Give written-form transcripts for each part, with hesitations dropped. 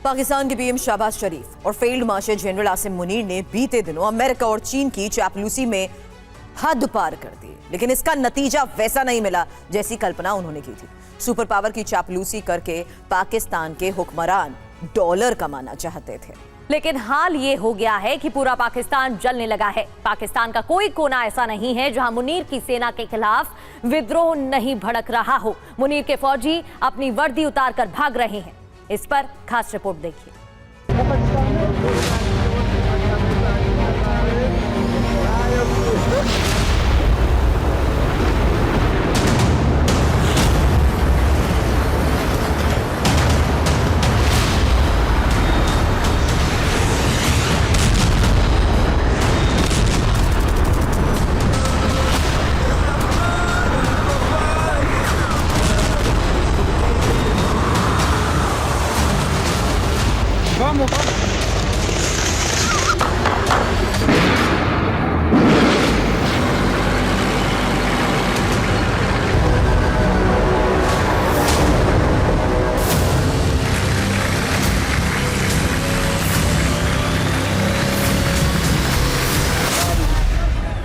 पाकिस्तान के पीएम शहबाज शरीफ और field marshal general Asim Munir ने बीते दिनों अमेरिका और चीन की चापलूसी में हद पार कर दी, लेकिन इसका नतीजा वैसा नहीं मिला जैसी कल्पना उन्होंने की थी। सुपर पावर की चापलूसी करके पाकिस्तान के हुक्मरान डॉलर कमाना चाहते थे, लेकिन हाल ये हो गया है कि पूरा पाकिस्तान जलने लगा है। पाकिस्तान का कोई कोना ऐसा नहीं है जहां मुनीर की सेना के खिलाफ विद्रोह नहीं भड़क रहा हो। मुनीर के फौजी अपनी वर्दी उतारकर भाग रहे हैं। इस पर खास रिपोर्ट देखिए।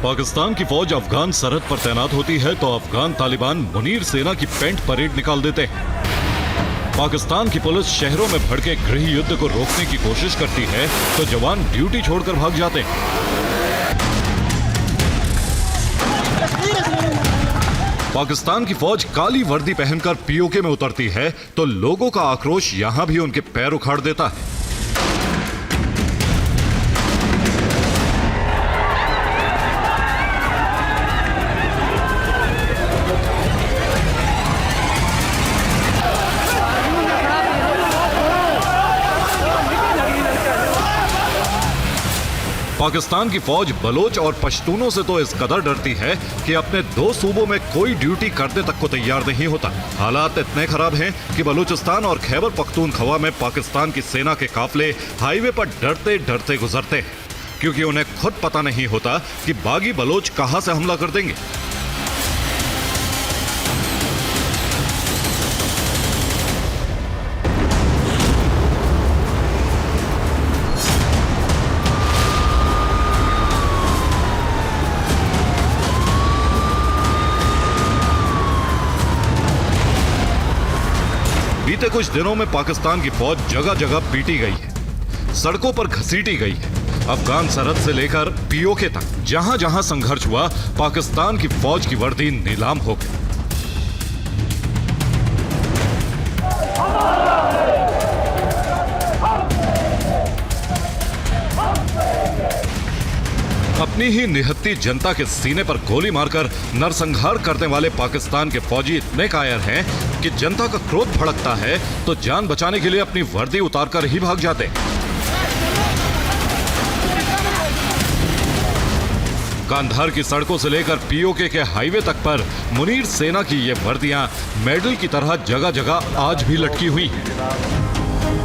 पाकिस्तान की फौज अफगान सरहद पर तैनात होती है तो अफगान तालिबान मुनीर सेना की पेंट परेड निकाल देते हैं। पाकिस्तान की पुलिस शहरों में भड़के गृह युद्ध को रोकने की कोशिश करती है तो जवान ड्यूटी छोड़कर भाग जाते हैं। पाकिस्तान की फौज काली वर्दी पहनकर पीओके में उतरती है तो लोगों का आक्रोश यहां भी उनके पैर उखाड़ देता है। पाकिस्तान की फौज बलोच और पश्तूनों से तो इस कदर डरती है कि अपने दो सूबों में कोई ड्यूटी करने तक को तैयार नहीं होता। हालात इतने खराब हैं कि बलूचिस्तान और खैबर पख्तूनख्वा में पाकिस्तान की सेना के काफले हाईवे पर डरते डरते गुजरते हैं, क्योंकि उन्हें खुद पता नहीं होता कि बागी बलोच कहां से हमला कर देंगे। बीते कुछ दिनों में पाकिस्तान की फौज जगह जगह पीटी गई है, सड़कों पर घसीटी गई है। अफगान सरहद से लेकर पीओके तक जहां जहां संघर्ष हुआ, पाकिस्तान की फौज की वर्दी नीलाम हो गई। अपनी ही निहत्ती जनता के सीने पर गोली मारकर नरसंहार करने वाले पाकिस्तान के फौजी इतने कायर हैं कि जनता का क्रोध भड़कता है तो जान बचाने के लिए अपनी वर्दी उतारकर ही भाग जाते। कांधार की सड़कों से लेकर पीओके के हाईवे तक पर मुनीर सेना की ये वर्दियां मेडल की तरह जगह जगह आज भी लटकी हुई हैं।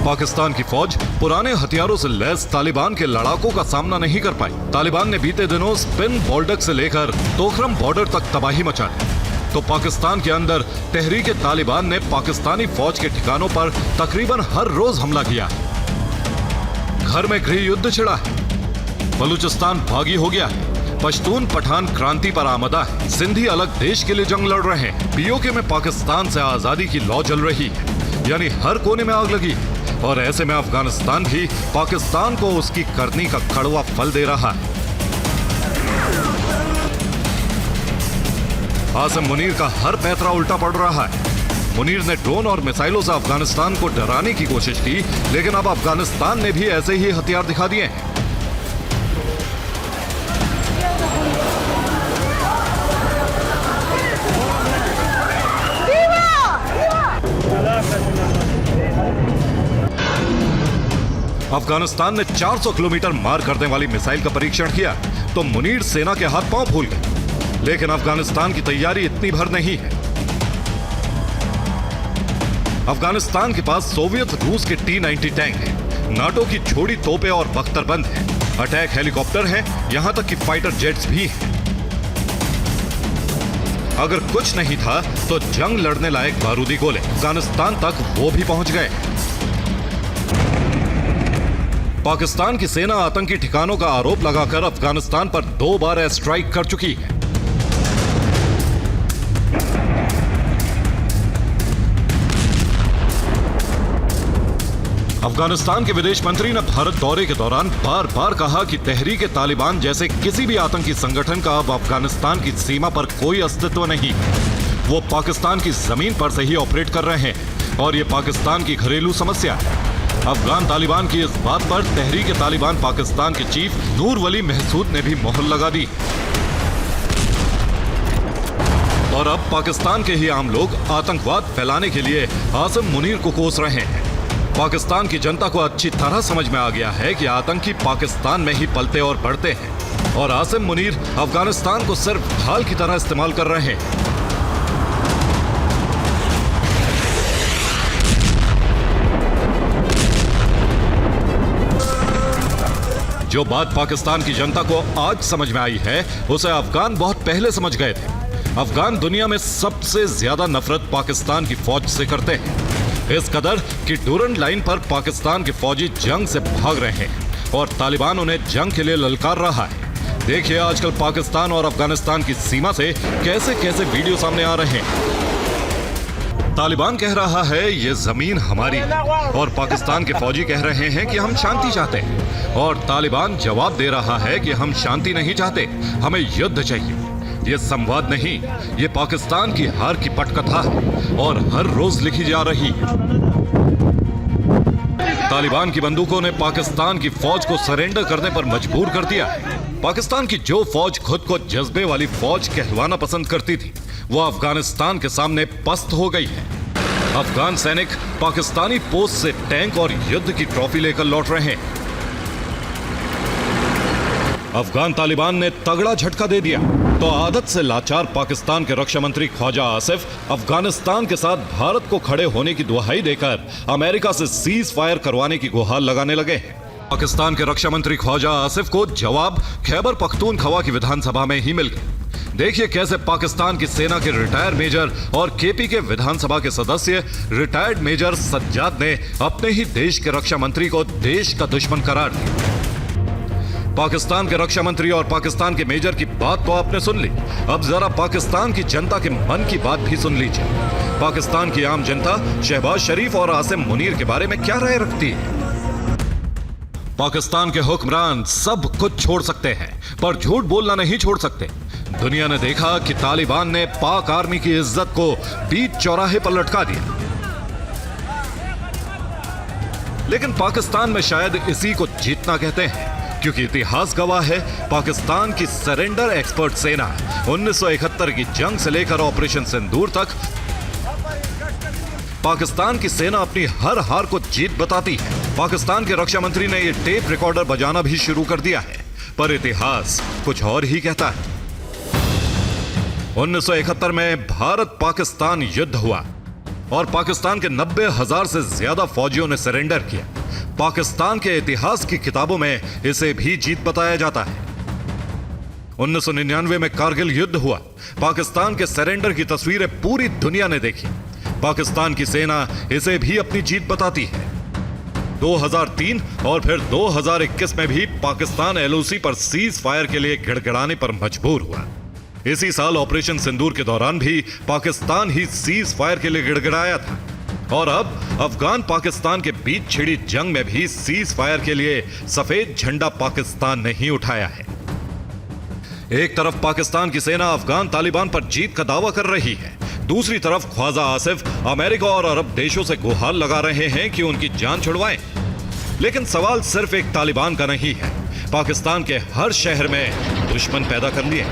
पाकिस्तान की फौज पुराने हथियारों से लैस तालिबान के लड़ाकों का सामना नहीं कर पाई। तालिबान ने बीते दिनों स्पिन बोल्डक से लेकर तोखरम बॉर्डर तक तबाही मचा दी, तो पाकिस्तान के अंदर तहरीक तालिबान ने पाकिस्तानी फौज के ठिकानों पर तकरीबन हर रोज हमला किया। घर में गृह युद्ध छिड़ा है, बलूचिस्तान भागी हो गया है, पश्तून पठान क्रांति पर आमदा है, सिंधी अलग देश के लिए जंग लड़ रहे हैं, पीओके में पाकिस्तान से आजादी की लौ जल रही है, यानी हर कोने में आग लगी है। और ऐसे में अफगानिस्तान भी पाकिस्तान को उसकी करनी का कड़वा फल दे रहा है। आसिम मुनीर का हर पैतरा उल्टा पड़ रहा है। मुनीर ने ड्रोन और मिसाइलों से अफगानिस्तान को डराने की कोशिश की, लेकिन अब अफगानिस्तान ने भी ऐसे ही हथियार दिखा दिए हैं। अफगानिस्तान ने 400 किलोमीटर मार करने वाली मिसाइल का परीक्षण किया तो मुनीर सेना के हाथ पांव फूल गए, लेकिन अफगानिस्तान की तैयारी इतनी भर नहीं है। अफगानिस्तान के पास सोवियत रूस के T-90 टैंक हैं, नाटो की छोड़ी तोपें और बख्तरबंद हैं, अटैक हेलीकॉप्टर हैं, यहां तक कि फाइटर जेट्स भी हैं। अगर कुछ नहीं था तो जंग लड़ने लायक बारूदी गोले अफगानिस्तान तक वो भी पहुंच गए। पाकिस्तान की सेना आतंकी ठिकानों का आरोप लगाकर अफगानिस्तान पर 2 बार एयर स्ट्राइक कर चुकी है। अफगानिस्तान के विदेश मंत्री ने भारत दौरे के दौरान बार बार कहा कि तहरीक तालिबान जैसे किसी भी आतंकी संगठन का अब अफगानिस्तान की सीमा पर कोई अस्तित्व नहीं। वो पाकिस्तान की जमीन पर से ही ऑपरेट कर रहे हैं और ये पाकिस्तान की घरेलू समस्या है। अफगान तालिबान की इस बात पर तहरीक तालिबान पाकिस्तान के चीफ नूर वली महसूद ने भी मोहर लगा दी और अब पाकिस्तान के ही आम लोग आतंकवाद फैलाने के लिए आसिम मुनीर को कोस रहे हैं। पाकिस्तान की जनता को अच्छी तरह समझ में आ गया है कि आतंकी पाकिस्तान में ही पलते और बढ़ते हैं और आसिम मुनीर अफगानिस्तान को सिर्फ ढाल की तरह इस्तेमाल कर रहे हैं। जो बात पाकिस्तान की जनता को आज समझ में आई है उसे अफगान बहुत पहले समझ गए थे। अफगान दुनिया में सबसे ज्यादा नफरत पाकिस्तान की फौज से करते हैं, इस कदर कि डूरंड लाइन पर पाकिस्तान के फौजी जंग से भाग रहे हैं और तालिबान उन्हें जंग के लिए ललकार रहा है। देखिए आजकल पाकिस्तान और अफगानिस्तान की सीमा से कैसे कैसे वीडियो सामने आ रहे हैं। तालिबान कह रहा है ये जमीन हमारी है और पाकिस्तान के फौजी कह रहे हैं कि हम शांति चाहते हैं और तालिबान जवाब दे रहा है कि हम शांति नहीं चाहते, हमें युद्ध चाहिए। ये संवाद नहीं, ये पाकिस्तान की हार की पटकथा है और हर रोज लिखी जा रही है। तालिबान की बंदूकों ने पाकिस्तान की फौज को सरेंडर करने पर मजबूर कर दिया है। पाकिस्तान की जो फौज खुद को जज्बे वाली फौज कहलवाना पसंद करती थी वो अफगानिस्तान के सामने पस्त हो गई है। अफगान सैनिक पाकिस्तानी पोस्ट से टैंक और युद्ध की ट्रॉफी लेकर लौट रहे हैं। अफगान तालिबान ने तगड़ा झटका दे दिया तो आदत से लाचार पाकिस्तान के रक्षा मंत्री ख्वाजा आसिफ अफगानिस्तान के साथ भारत को खड़े होने की दुहाई देकर अमेरिका से सीज फायर करवाने की गुहार लगाने लगे हैं। पाकिस्तान के रक्षा मंत्री ख्वाजा आसिफ को जवाब खैबर पख्तूनख्वा की विधानसभा में ही मिल गया। देखिए कैसे पाकिस्तान की सेना के रिटायर्ड मेजर और केपी के विधानसभा के सदस्य रिटायर्ड मेजर सज्जाद ने अपने ही देश के रक्षा मंत्री को देश का दुश्मन करार दिया। पाकिस्तान के रक्षा मंत्री और पाकिस्तान के मेजर की बात तो आपने सुन ली, अब जरा पाकिस्तान की जनता के मन की बात भी सुन लीजिए। पाकिस्तान की आम जनता शहबाज शरीफ और आसिम मुनीर के बारे में क्या राय रखती है? पाकिस्तान के हुक्मरान सब कुछ छोड़ सकते हैं पर झूठ बोलना नहीं छोड़ सकते। दुनिया ने देखा कि तालिबान ने पाक आर्मी की इज्जत को बीच चौराहे पर लटका दिया, लेकिन पाकिस्तान में शायद इसी को जीतना कहते हैं, क्योंकि इतिहास गवाह है पाकिस्तान की सरेंडर एक्सपर्ट सेना 1971 की जंग से लेकर ऑपरेशन सिंदूर तक पाकिस्तान की सेना अपनी हर हार को जीत बताती है। पाकिस्तान के रक्षा मंत्री ने यह टेप रिकॉर्डर बजाना भी शुरू कर दिया है, पर इतिहास कुछ और ही कहता है। 1971 में भारत पाकिस्तान युद्ध हुआ और पाकिस्तान के 90,000 से ज्यादा फौजियों ने सरेंडर किया। पाकिस्तान के इतिहास की किताबों में इसे भी जीत बताया जाता है। 1999 में कारगिल युद्ध हुआ, पाकिस्तान के सरेंडर की तस्वीरें पूरी दुनिया ने देखी। पाकिस्तान की सेना इसे भी अपनी जीत बताती है। 2003 और फिर 2021 में भी पाकिस्तान एलओसी पर सीज फायर के लिए गिड़गिड़ाने पर मजबूर हुआ। इसी साल ऑपरेशन सिंदूर के दौरान भी पाकिस्तान ही सीज फायर के लिए गिड़गिड़ाया था और अब अफगान पाकिस्तान के बीच छिड़ी जंग में भी सीज फायर के लिए सफेद झंडा पाकिस्तान ने ही उठाया है। एक तरफ पाकिस्तान की सेना अफगान तालिबान पर जीत का दावा कर रही है, दूसरी तरफ ख्वाजा आसिफ अमेरिका और अरब देशों से गुहार लगा रहे हैं कि उनकी जान छुड़वाएं। लेकिन सवाल सिर्फ एक तालिबान का नहीं है, पाकिस्तान के हर शहर में दुश्मन पैदा कर लिए।